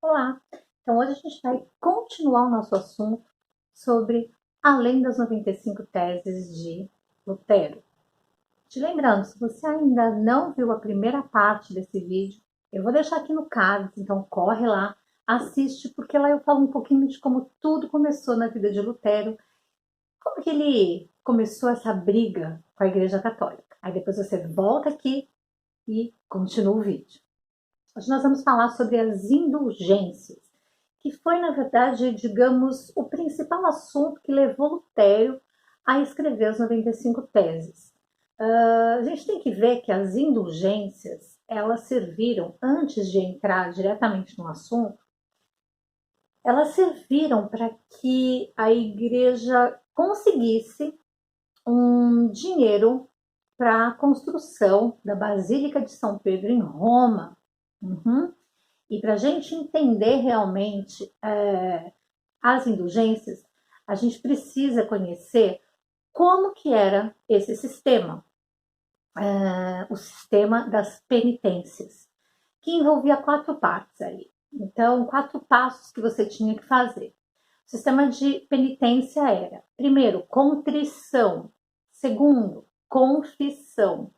Olá! Então hoje a gente vai continuar o nosso assunto sobre Além das 95 teses de Lutero. Te lembrando, se você ainda não viu a primeira parte desse vídeo, eu vou deixar aqui no card, então corre lá, assiste, porque lá eu falo um pouquinho de como tudo começou na vida de Lutero, como que ele começou essa briga com a Igreja Católica. Aí depois você volta aqui e continua o vídeo. Hoje nós vamos falar sobre as indulgências, que foi, na verdade, digamos, o principal assunto que levou Lutero a escrever as 95 teses. A gente tem que ver que as indulgências, elas serviram, antes de entrar diretamente no assunto, elas serviram para que a igreja conseguisse um dinheiro para a construção da Basílica de São Pedro em Roma. Uhum. E para a gente entender realmente as indulgências, a gente precisa conhecer como que era esse sistema, o sistema das penitências, que envolvia 4 partes ali. Então, 4 passos que você tinha que fazer. O sistema de penitência era, primeiro, contrição, segundo, confissão,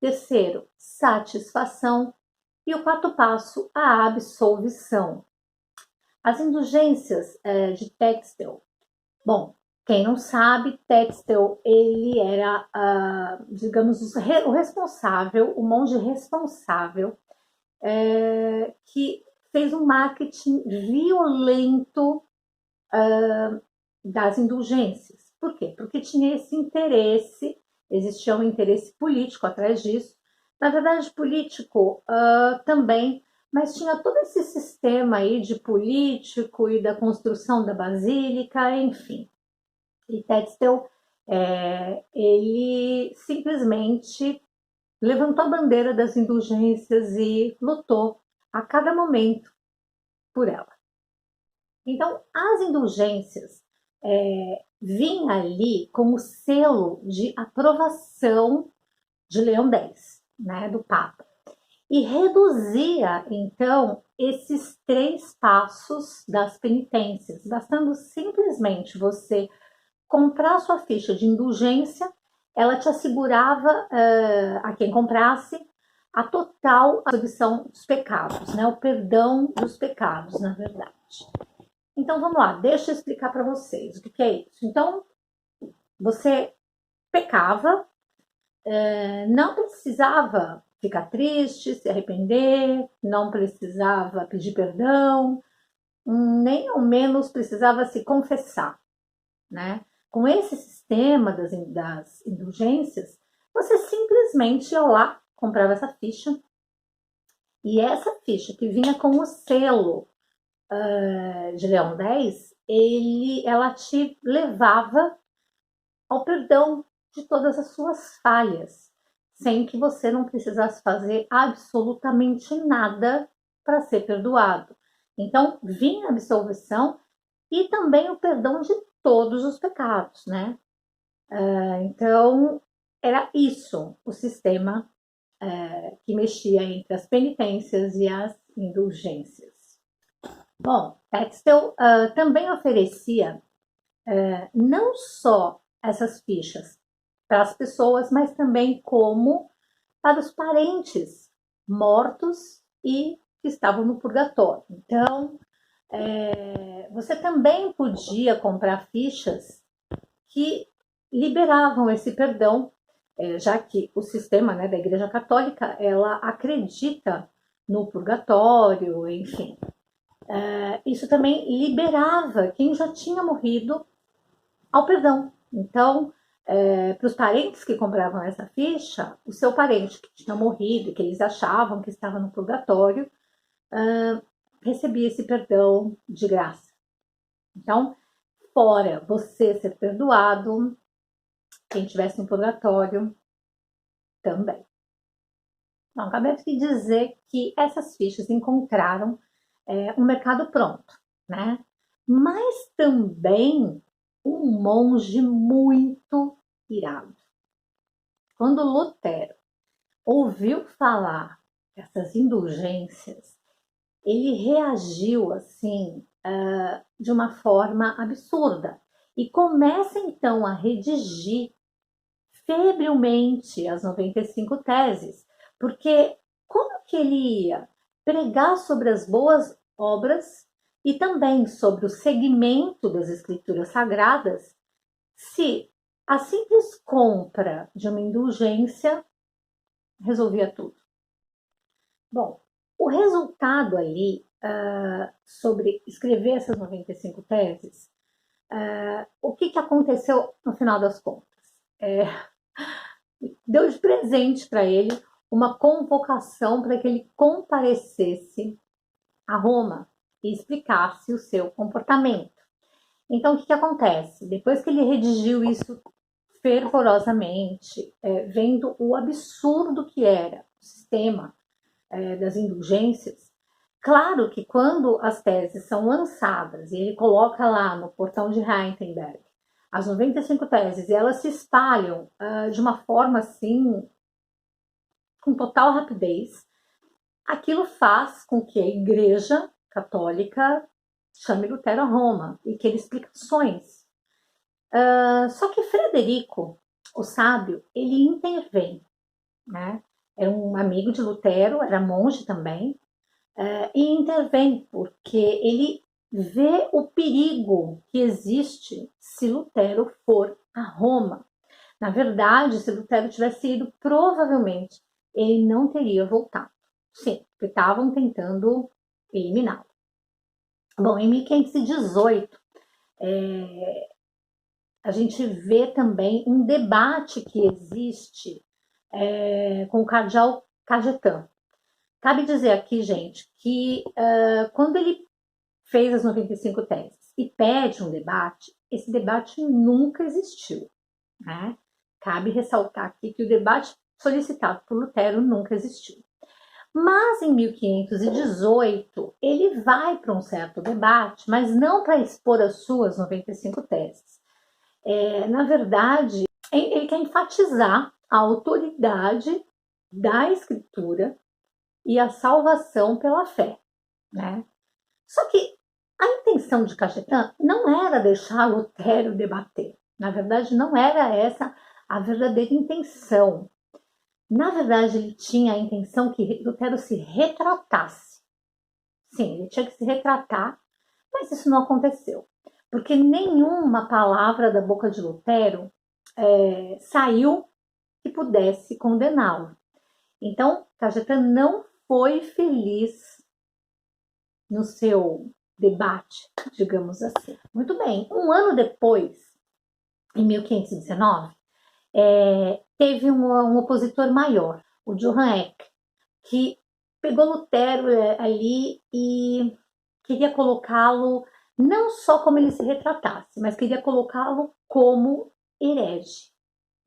terceiro, satisfação, e o 4º passo, a absolvição. As indulgências de Textel. Bom, quem não sabe, Textel, ele era, digamos, o responsável, o monge responsável, que fez um marketing violento das indulgências. Por quê? Porque tinha esse interesse, existia um interesse político atrás disso. Na verdade, político também, mas tinha todo esse sistema aí de político e da construção da basílica, enfim. E Tetzel, ele simplesmente levantou a bandeira das indulgências e lutou a cada momento por ela. Então, as indulgências vinham ali como selo de aprovação de Leão X, né, do Papa, e reduzia, então, esses 3 passos das penitências, bastando simplesmente você comprar sua ficha de indulgência, ela te assegurava, a quem comprasse, a total absolvição dos pecados, né, o perdão dos pecados, na verdade. Então vamos lá, deixa eu explicar para vocês o que é isso. Então, você pecava, não precisava ficar triste, se arrepender, não precisava pedir perdão, nem ao menos precisava se confessar, né? Com esse sistema das indulgências, você simplesmente ia lá, comprava essa ficha, e essa ficha que vinha com o selo de Leão X, ela te levava ao perdão de todas as suas falhas, sem que você não precisasse fazer absolutamente nada para ser perdoado. Então, vinha a absolvição e também o perdão de todos os pecados, né? Então, era isso o sistema que mexia entre as penitências e as indulgências. Bom, Textel também oferecia não só essas fichas para as pessoas, mas também como para os parentes mortos e que estavam no purgatório. Então, você também podia comprar fichas que liberavam esse perdão, já que o sistema, né, da Igreja Católica, ela acredita no purgatório, enfim. Isso também liberava quem já tinha morrido ao perdão. Então, para os parentes que compravam essa ficha, o seu parente que tinha morrido, que eles achavam que estava no purgatório, recebia esse perdão de graça. Então, fora você ser perdoado, quem estivesse no purgatório também. Bom, acabei de dizer que essas fichas encontraram um mercado pronto, né? Mas também um monge muito irado. Quando Lutero ouviu falar dessas indulgências, ele reagiu assim de uma forma absurda e começa então a redigir febrilmente as 95 teses, porque como que ele ia pregar sobre as boas obras e também sobre o segmento das escrituras sagradas se a simples compra de uma indulgência resolvia tudo? Bom, o resultado ali sobre escrever essas 95 teses, o que, que aconteceu no final das contas? Deu de presente para ele uma convocação para que ele comparecesse a Roma e explicasse o seu comportamento. Então, o que, que acontece? Depois que ele redigiu isso fervorosamente, vendo o absurdo que era o sistema das indulgências, claro que quando as teses são lançadas e ele coloca lá no portão de Heidelberg as 95 teses e elas se espalham de uma forma assim, com total rapidez, aquilo faz com que a Igreja Católica chame Lutero a Roma e que ele explicações. Só que Frederico, o sábio, ele intervém, né? Era um amigo de Lutero, era monge também, e intervém porque ele vê o perigo que existe se Lutero for a Roma. Na verdade, se Lutero tivesse ido, provavelmente ele não teria voltado. Sim, porque estavam tentando eliminá-lo. Bom, em 1518, a gente vê também um debate que existe com o cardeal Cajetan. Cabe dizer aqui, gente, que quando ele fez as 95 teses e pede um debate, esse debate nunca existiu, né? Cabe ressaltar aqui que o debate solicitado por Lutero nunca existiu. Mas em 1518 ele vai para um certo debate, mas não para expor as suas 95 teses. Na verdade, ele quer enfatizar a autoridade da Escritura e a salvação pela fé, né? Só que a intenção de Cajetan não era deixar Lutero debater. Na verdade, não era essa a verdadeira intenção. Na verdade, ele tinha a intenção que Lutero se retratasse. Sim, ele tinha que se retratar, mas isso não aconteceu. Porque nenhuma palavra da boca de Lutero saiu que pudesse condená-lo. Então, Cajetan não foi feliz no seu debate, digamos assim. Muito bem, um ano depois, em 1519, teve um opositor maior, o Johann Eck, que pegou Lutero ali e queria colocá-lo não só como ele se retratasse, mas queria colocá-lo como herege.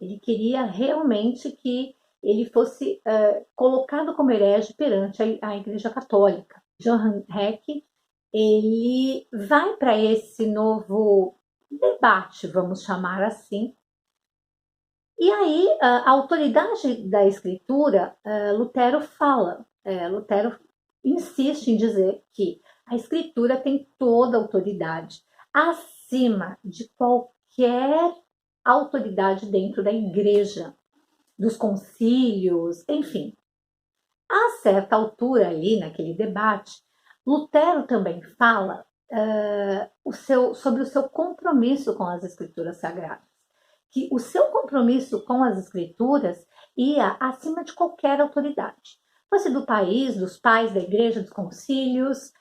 Ele queria realmente que ele fosse colocado como herege perante a Igreja Católica. Johann Eck, ele vai para esse novo debate, vamos chamar assim. E aí, a autoridade da Escritura, Lutero fala, Lutero insiste em dizer que a Escritura tem toda a autoridade, acima de qualquer autoridade dentro da Igreja, dos concílios, enfim. A certa altura ali, naquele debate, Lutero também fala sobre o seu compromisso com as Escrituras Sagradas. Que o seu compromisso com as Escrituras ia acima de qualquer autoridade. Fosse do país, dos pais, da igreja, dos concílios,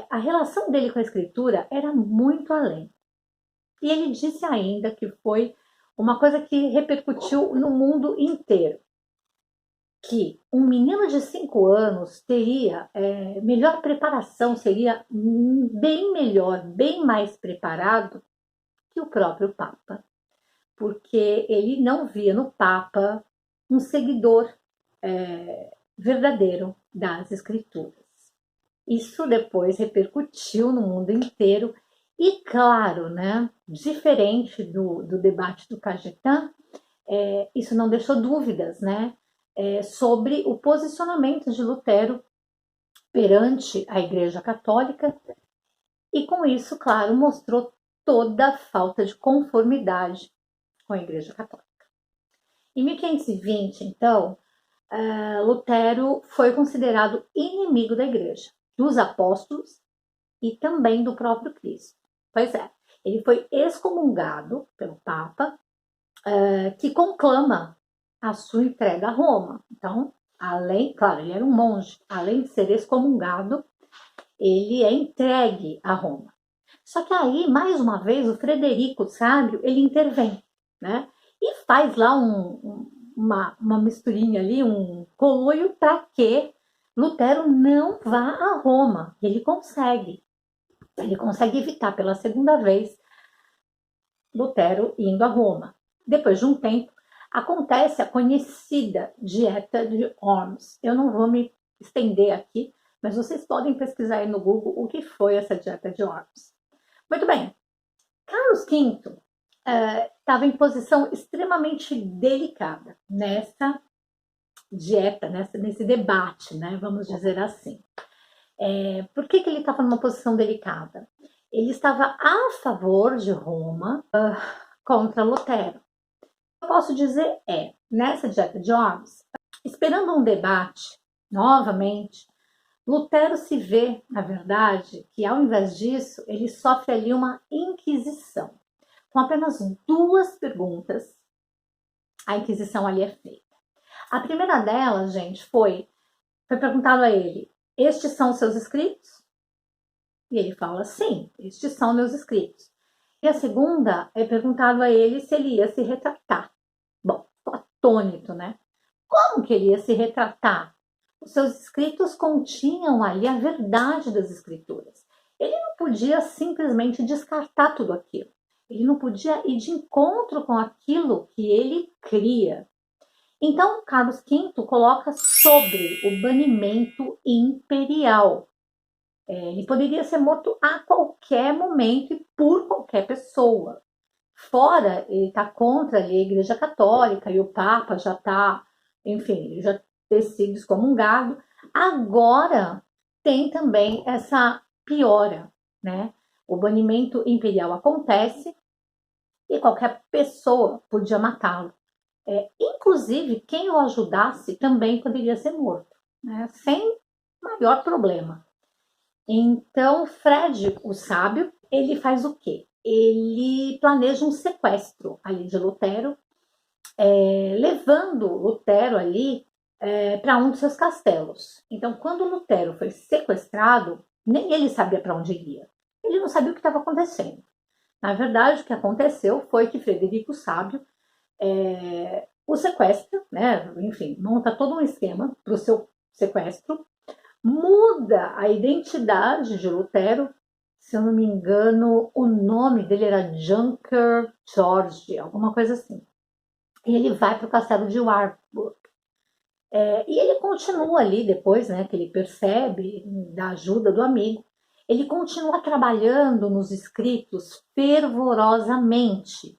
a relação dele com a Escritura era muito além. E ele disse ainda que foi uma coisa que repercutiu no mundo inteiro, que um menino de 5 anos teria melhor preparação, seria bem melhor, bem mais preparado que o próprio Papa, porque ele não via no Papa um seguidor verdadeiro das Escrituras. Isso depois repercutiu no mundo inteiro e, claro, né, diferente do debate do Cajetan, isso não deixou dúvidas, né, sobre o posicionamento de Lutero perante a Igreja Católica e, com isso, claro, mostrou toda a falta de conformidade com a Igreja Católica. Em 1520, então, Lutero foi considerado inimigo da Igreja, dos apóstolos e também do próprio Cristo. Pois é, ele foi excomungado pelo Papa, que conclama a sua entrega a Roma. Então, além, claro, ele era um monge, além de ser excomungado, ele é entregue a Roma. Só que aí, mais uma vez, o Frederico Sábio, ele intervém, né? E faz lá uma misturinha ali, um coloio para que Lutero não vá a Roma. Ele consegue evitar pela segunda vez Lutero indo a Roma. Depois de um tempo, acontece a conhecida Dieta de Worms. Eu não vou me estender aqui, mas vocês podem pesquisar aí no Google o que foi essa Dieta de Worms. Muito bem, Carlos V estava em posição extremamente delicada nessa dieta, nesse debate, né? Vamos dizer assim. Por que ele estava numa posição delicada? Ele estava a favor de Roma contra Lutero. O que eu posso dizer nessa dieta de Worms, esperando um debate, novamente, Lutero se vê, na verdade, que ao invés disso, ele sofre ali uma inquisição. Com apenas 2 perguntas, a inquisição ali é feita. A primeira delas, gente, foi perguntado a ele: estes são os seus escritos? E ele fala: sim, estes são meus escritos. E a segunda é perguntado a ele se ele ia se retratar. Bom, ficou atônito, né? Como que ele ia se retratar? Os seus escritos continham ali a verdade das escrituras. Ele não podia simplesmente descartar tudo aquilo. Ele não podia ir de encontro com aquilo que ele cria. Então, Carlos V coloca sobre o banimento imperial. Ele poderia ser morto a qualquer momento e por qualquer pessoa. Fora, ele está contra ali a Igreja Católica e o Papa já está, enfim, já ter sido excomungado. Agora tem também essa piora, né? O banimento imperial acontece e qualquer pessoa podia matá-lo. Inclusive, quem o ajudasse também poderia ser morto, né? Sem maior problema. Então, Fred, o sábio, ele faz o quê? Ele planeja um sequestro ali de Lutero, levando Lutero ali para um dos seus castelos. Então, quando Lutero foi sequestrado, nem ele sabia para onde ia. Ele não sabia o que estava acontecendo. Na verdade, o que aconteceu foi que Frederico Sábio o sequestra, né? Enfim, monta todo um esquema para o seu sequestro, muda a identidade de Lutero. Se eu não me engano, o nome dele era Junker George, alguma coisa assim. E ele vai para o castelo de Wartburg. E ele continua ali depois, né, que ele percebe, da ajuda do amigo, ele continua trabalhando nos escritos fervorosamente.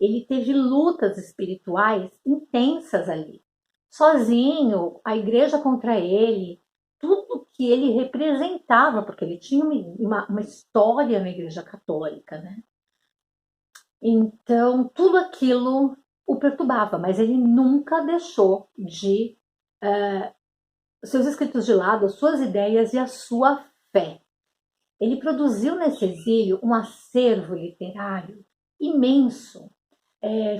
Ele teve lutas espirituais intensas ali. Sozinho, a igreja contra ele, tudo que ele representava, porque ele tinha uma história na Igreja Católica, né? Então, tudo aquilo o perturbava, mas ele nunca deixou de seus escritos de lado, as suas ideias e a sua fé. Ele produziu nesse exílio um acervo literário imenso.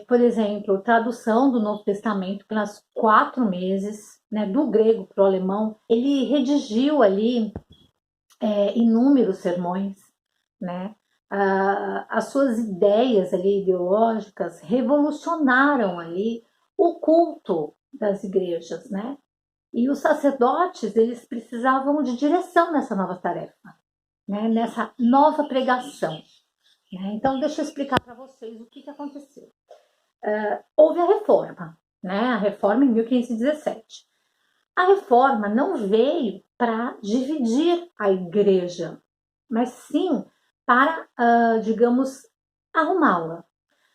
Por exemplo, tradução do Novo Testamento pelas 4 meses, né, do grego para o alemão. Ele redigiu ali inúmeros sermões, né? As suas ideias ali ideológicas revolucionaram ali o culto das igrejas, né? E os sacerdotes, eles precisavam de direção nessa nova tarefa, né? Nessa nova pregação. Né? Então, deixa eu explicar para vocês o que aconteceu. Houve a reforma, né? A reforma em 1517. A reforma não veio para dividir a igreja, mas sim para, digamos, arrumá-la,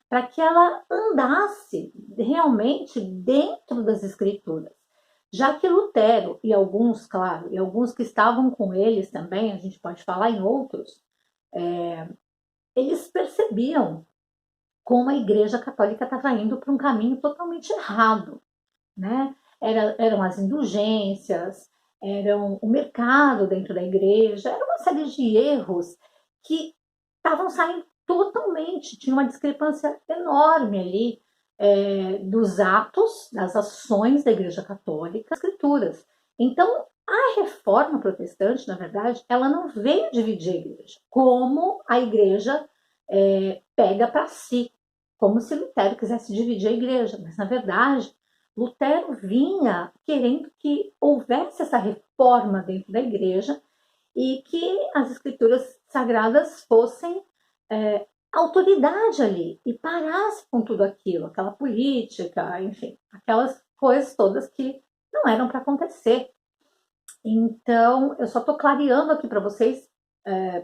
para que ela andasse realmente dentro das escrituras, já que Lutero e alguns, claro, e alguns que estavam com eles também, a gente pode falar em outros, eles percebiam como a Igreja Católica estava indo para um caminho totalmente errado, né? Eram as indulgências, eram o mercado dentro da igreja, era uma série de erros que estavam saindo totalmente, tinha uma discrepância enorme ali dos atos, das ações da Igreja Católica, das escrituras. Então, a reforma protestante, na verdade, ela não veio dividir a igreja, como a igreja pega para si, como se Lutero quisesse dividir a igreja, mas na verdade Lutero vinha querendo que houvesse essa reforma dentro da igreja e que as escrituras sagradas fossem autoridade ali e parasse com tudo aquilo, aquela política, enfim, aquelas coisas todas que não eram para acontecer. Então, eu só estou clareando aqui para vocês,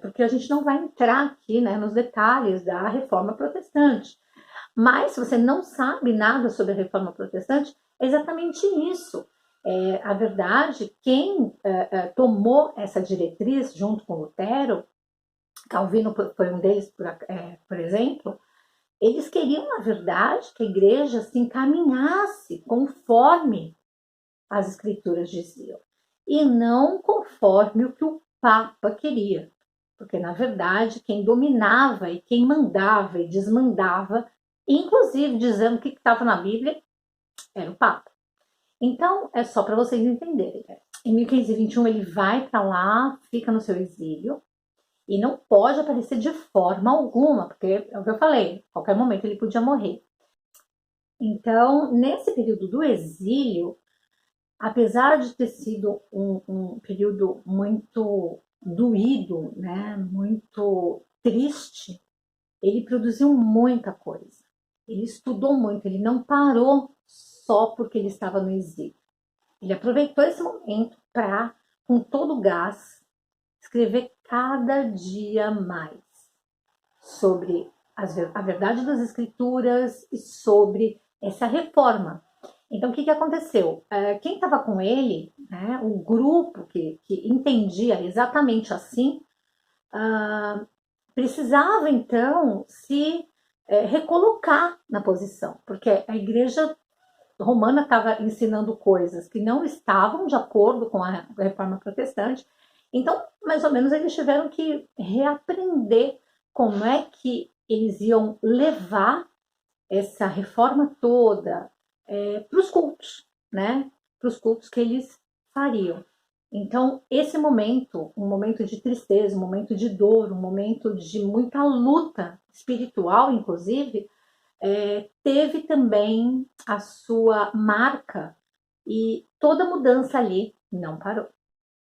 porque a gente não vai entrar aqui, né, nos detalhes da reforma protestante. Mas, se você não sabe nada sobre a reforma protestante, é exatamente isso. A verdade, quem tomou essa diretriz junto com Lutero, Calvino foi um deles, por exemplo, eles queriam, na verdade, que a igreja se encaminhasse conforme as escrituras diziam, e não conforme o que o Papa queria. Porque, na verdade, quem dominava e quem mandava e desmandava, inclusive dizendo o que estava na Bíblia, era o Papa. Então, é só para vocês entenderem. Em 1521, ele vai para lá, fica no seu exílio, e não pode aparecer de forma alguma, porque é o que eu falei, a qualquer momento ele podia morrer. Então, nesse período do exílio, apesar de ter sido um período muito doído, né, muito triste, ele produziu muita coisa. Ele estudou muito, ele não parou só porque ele estava no exílio. Ele aproveitou esse momento para, com todo o gás, escrever cada dia mais sobre a verdade das escrituras e sobre essa reforma. Então, o que aconteceu? Quem estava com ele, né, o grupo que entendia exatamente assim, precisava, então, se recolocar na posição, porque a igreja romana estava ensinando coisas que não estavam de acordo com a reforma protestante. Então, mais ou menos, eles tiveram que reaprender como é que eles iam levar essa reforma toda para os cultos, né? Para os cultos que eles fariam. Então, esse momento, um momento de tristeza, um momento de dor, um momento de muita luta espiritual, inclusive, teve também a sua marca e toda mudança ali não parou.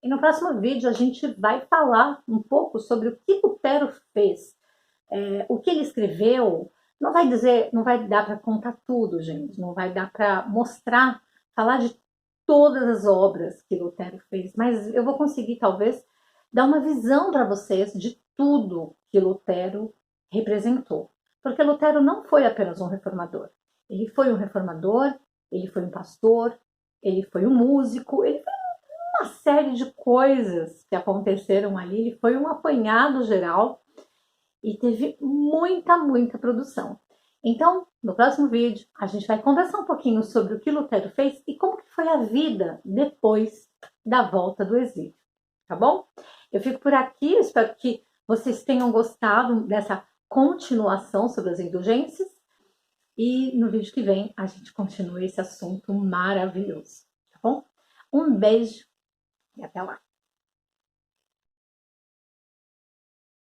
E no próximo vídeo a gente vai falar um pouco sobre o que Lutero fez, o que ele escreveu. Não vai dizer, não vai dar para contar tudo, gente, não vai dar para mostrar, falar de todas as obras que Lutero fez, mas eu vou conseguir talvez dar uma visão para vocês de tudo que Lutero representou. Porque Lutero não foi apenas um reformador. Ele foi um reformador, ele foi um pastor, ele foi um músico, ele foi uma série de coisas que aconteceram ali. Ele foi um apanhado geral e teve muita produção. Então, no próximo vídeo, a gente vai conversar um pouquinho sobre o que Lutero fez e como que foi a vida depois da volta do exílio, tá bom? Eu fico por aqui, eu espero que vocês tenham gostado dessa continuação sobre as indulgências e no vídeo que vem a gente continua esse assunto maravilhoso, tá bom? Um beijo e até lá!